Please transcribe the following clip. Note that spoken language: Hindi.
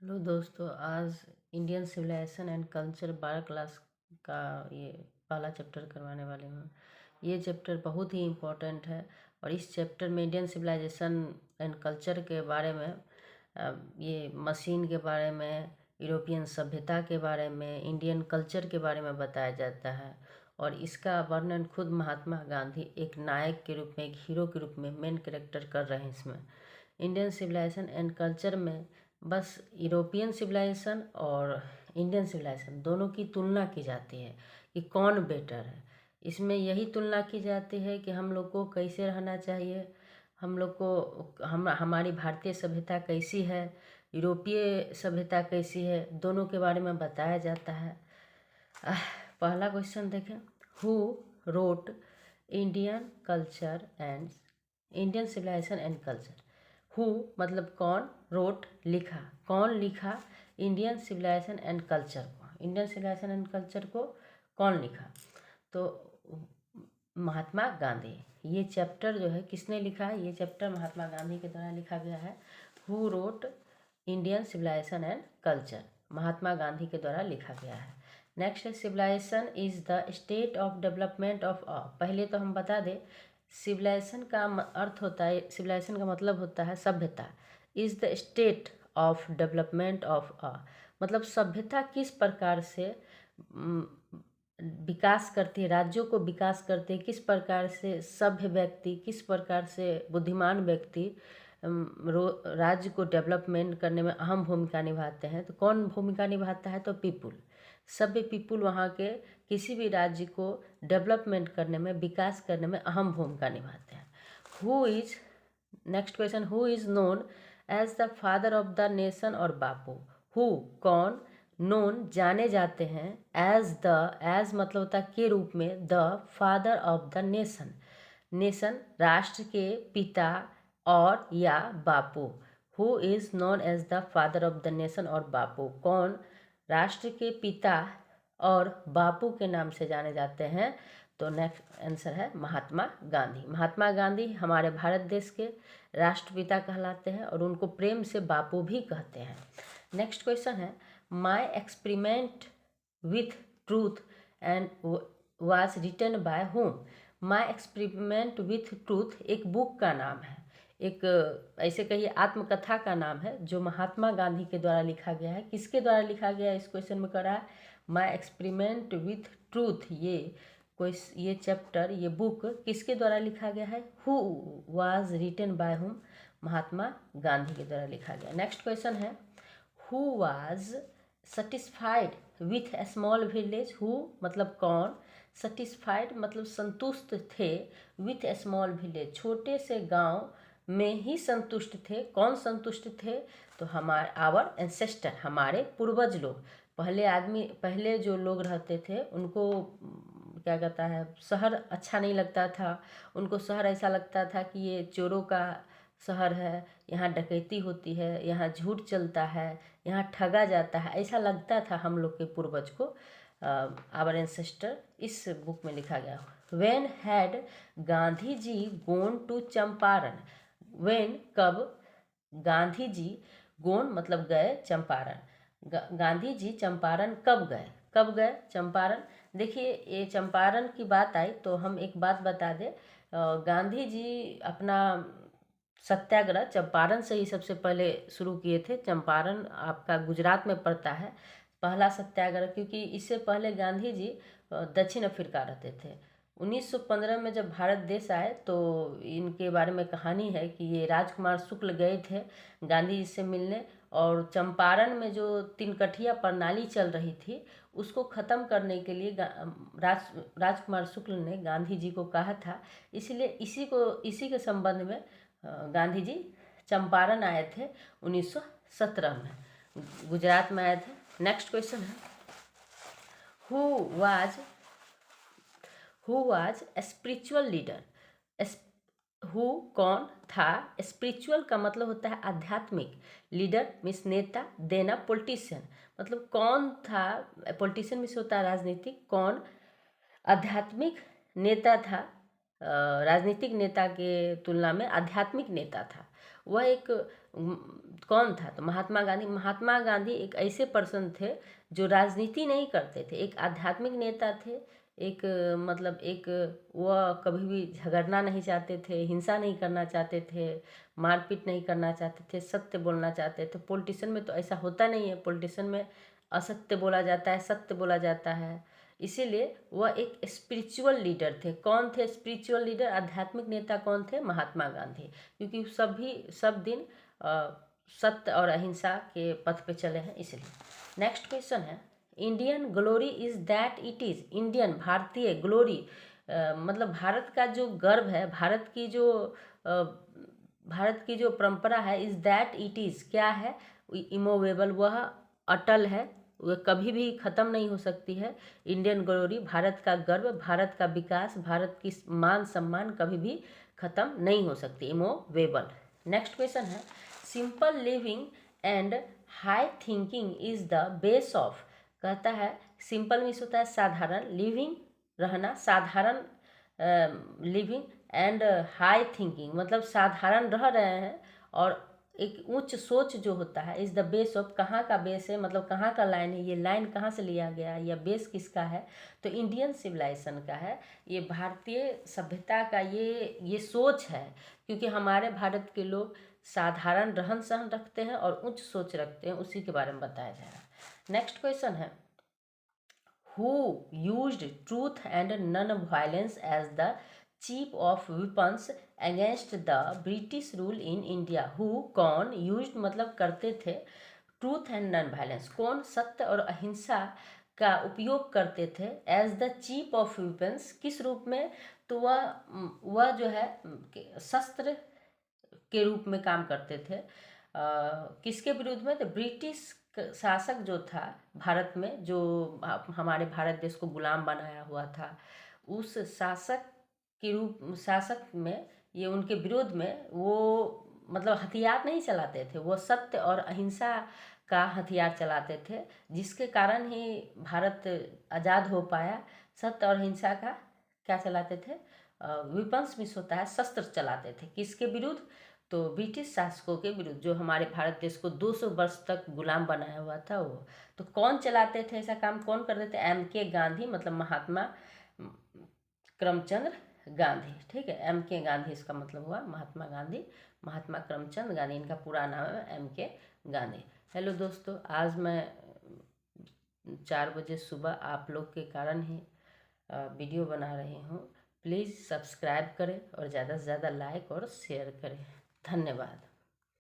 हेलो दोस्तों, आज Indian civilisation and culture 12 class का ये पहला चैप्टर करवाने वाले हूँ। ये चैप्टर बहुत ही इम्पोर्टेंट है और इस चैप्टर में इंडियन सिविलाइजेशन एंड कल्चर के बारे में ये मशीन के बारे में, यूरोपियन सभ्यता के बारे में, इंडियन कल्चर के बारे में बताया जाता है। और इसका वर्णन खुद महात्मा गांधी एक नायक के रूप में, एक हीरो के रूप में मेन कैरेक्टर कर रहे हैं इसमें। इंडियन सिविलाइजेशन एंड कल्चर में बस यूरोपियन सिविलाइजेशन और इंडियन सिविलाइजेशन दोनों की तुलना की जाती है कि कौन बेटर है। इसमें यही तुलना की जाती है कि हम लोग को कैसे रहना चाहिए, हम लोग को हमारी भारतीय सभ्यता कैसी है, यूरोपीय सभ्यता कैसी है, दोनों के बारे में बताया जाता है। पहला क्वेश्चन देखें, who wrote Indian culture and Indian civilisation and culture. Who मतलब कौन, रोट लिखा, कौन लिखा इंडियन सिविलाइजेशन एंड कल्चर को, इंडियन सिविलाइजेशन एंड कल्चर को कौन लिखा? तो महात्मा गांधी। ये चैप्टर जो है किसने लिखा है? ये चैप्टर महात्मा गांधी के द्वारा लिखा गया है। Who wrote Indian civilisation and culture, Mahatma Gandhi के द्वारा लिखा गया है। नेक्स्ट है, civilisation is the state of development of a. पहले तो हम बता दें, सिविलाइजेशन का अर्थ होता है, सिविलाइजेशन का मतलब होता है सभ्यता। Is the state of development of अ मतलब सभ्यता किस प्रकार से विकास करती है, राज्यों को विकास करती है, किस प्रकार से सभ्य व्यक्ति, किस प्रकार से बुद्धिमान व्यक्ति राज्य को डेवलपमेंट करने में अहम भूमिका निभाते हैं। तो कौन भूमिका निभाता है? तो पीपुल, सभ्य पीपुल वहाँ के किसी भी राज्य को डेवलपमेंट करने में, विकास करने में अहम भूमिका निभाते हैं। Who is, next question, who is known as the father of the nation और बापू। हु कौन, नोन जाने जाते हैं, एज द, एज मतलब होता है के रूप में, the father of the nation, nation राष्ट्र के पिता और या Bapu. Who is known as the father of the nation और बापू, कौन राष्ट्र के पिता और बापू के नाम से जाने जाते हैं? तो नेक्स्ट आंसर है महात्मा गांधी। महात्मा गांधी हमारे भारत देश के राष्ट्रपिता कहलाते हैं और उनको प्रेम से बापू भी कहते हैं। नेक्स्ट क्वेश्चन है, my experiment with truth and was written by whom. My experiment with truth एक बुक का नाम है, एक ऐसे कहिए आत्मकथा का नाम है, जो महात्मा गांधी के द्वारा लिखा गया है। किसके द्वारा लिखा गया है इस क्वेश्चन में करा है, माई एक्सपेरिमेंट विथ ट्रूथ। ये चैप्टर, ये बुक किसके द्वारा लिखा गया है? Who was written by whom, महात्मा गांधी के द्वारा लिखा गया। नेक्स्ट क्वेश्चन है, who was satisfied with A small village. Who मतलब कौन, सेटिस्फाइड मतलब संतुष्ट थे, विथ ए स्मॉल विलेज छोटे से गांव में ही संतुष्ट थे। कौन संतुष्ट थे? तो हमारे आवर एंसेस्टर, हमारे पूर्वज लोग। पहले जो लोग रहते थे उनको क्या कहता है, शहर अच्छा नहीं लगता था। उनको शहर ऐसा लगता था कि ये चोरों का शहर है, यहाँ डकैती होती है, यहाँ झूठ चलता है, यहाँ ठगा जाता है, ऐसा लगता था हम लोग के पूर्वज को। आवर एंसेस्टर इस बुक में लिखा गया। When had Gandhi ji gone to Champaran. When कब, गांधी जी गोन मतलब गए, चंपारण गांधी जी चंपारण कब गए, कब गए चंपारण? देखिए, ये चंपारण की बात आई तो हम एक बात बता दें, गांधी जी अपना सत्याग्रह चंपारण से ही सबसे पहले शुरू किए थे। चंपारण आपका गुजरात में पड़ता है पहला सत्याग्रह, क्योंकि इससे पहले गांधी जी दक्षिण अफ्रीका रहते थे। 1915 में जब भारत देश आए तो इनके बारे में कहानी है कि ये राजकुमार शुक्ल गए थे गांधी जी से मिलने, और चंपारण में जो तिनकठिया प्रणाली चल रही थी उसको ख़त्म करने के लिए राजकुमार शुक्ल ने गांधी जी को कहा था। इसलिए इसी के संबंध में गांधी जी चंपारण आए थे 1917 में, गुजरात में आए थे। नेक्स्ट क्वेश्चन है, who was spiritual leader. Who कौन था, स्पिरिचुअल का मतलब होता है आध्यात्मिक, लीडर मीन्स नेता, देना पॉलिटिशियन मतलब कौन था, पॉलिटिशियन मीन्स होता है राजनीतिक, कौन आध्यात्मिक नेता था, राजनीतिक नेता के तुलना में आध्यात्मिक नेता था। वह एक कौन था? तो महात्मा गांधी एक ऐसे पर्सन थे जो राजनीति नहीं करते थे, एक आध्यात्मिक नेता थे, एक मतलब एक वह कभी भी झगड़ना नहीं चाहते थे, हिंसा नहीं करना चाहते थे, मारपीट नहीं करना चाहते थे, सत्य बोलना चाहते थे। पॉलिटिशियन में तो ऐसा होता नहीं है, पॉलिटिशियन में असत्य बोला जाता है, सत्य बोला जाता है। इसीलिए वह एक स्पिरिचुअल लीडर थे। कौन थे स्पिरिचुअल लीडर, आध्यात्मिक नेता कौन थे? महात्मा गांधी। क्योंकि सब दिन सत्य और अहिंसा के पथ पे चले हैं, इसलिए। नेक्स्ट क्वेश्चन है, Indian glory is that it is. Indian भारतीय ग्लोरी मतलब भारत का जो गर्व है, भारत की जो परंपरा है, इज दैट इट इज क्या है? इमूवेबल, वह अटल है, वह कभी भी ख़त्म नहीं हो सकती है। इंडियन ग्लोरी, भारत का गर्व, भारत का विकास, भारत की मान सम्मान कभी भी ख़त्म नहीं हो सकती, इमूवेबल। नेक्स्ट क्वेश्चन है, simple living and high thinking is the base of. कहता है सिंपल मीन्स होता है साधारण, लिविंग रहना, साधारण लिविंग, एंड हाई थिंकिंग मतलब साधारण रह रहे हैं, और एक उच्च सोच जो होता है, इज़ द बेस ऑफ। कहाँ का बेस है, मतलब कहाँ का लाइन है, ये लाइन कहाँ से लिया गया है, या बेस किसका है? तो इंडियन सिविलाइजेशन का है, ये भारतीय सभ्यता का ये सोच है। क्योंकि हमारे भारत के लोग साधारण रहन सहन रखते हैं और उच्च सोच रखते हैं, उसी के बारे में बताया जा रहा है। नेक्स्ट क्वेश्चन है, who used truth and non violence as the chief of weapons against the British rule in India. Who कौन, यूज्ड मतलब करते थे, ट्रूथ एंड नॉन वायलेंस कौन, सत्य और अहिंसा का उपयोग करते थे, as the chief of weapons किस रूप में? तो वह जो है शस्त्र के रूप में काम करते थे। किसके विरुद्ध में? तो ब्रिटिश शासक जो था भारत में, जो हमारे भारत देश को गुलाम बनाया हुआ था, उस शासक में ये उनके विरोध में वो मतलब हथियार नहीं चलाते थे, वो सत्य और अहिंसा का हथियार चलाते थे, जिसके कारण ही भारत आज़ाद हो पाया। सत्य और अहिंसा का क्या चलाते थे? वेपन्स मिस होता है, शस्त्र चलाते थे। किसके विरुद्ध? तो ब्रिटिश शासकों के विरुद्ध, जो हमारे भारत देश को 200 वर्ष तक गुलाम बनाया हुआ था वो। तो कौन चलाते थे ऐसा काम, कौन करते थे? M.K. गांधी, मतलब महात्मा करमचंद गांधी। ठीक है, M.K. गांधी इसका मतलब हुआ महात्मा गांधी, महात्मा करमचंद गांधी, इनका पूरा नाम है M.K. गांधी। हेलो दोस्तों, आज मैं 4 बजे सुबह आप लोग के कारण ही वीडियो बना रही हूँ। प्लीज़ सब्सक्राइब करें और ज़्यादा से ज़्यादा लाइक और शेयर करें। धन्यवाद।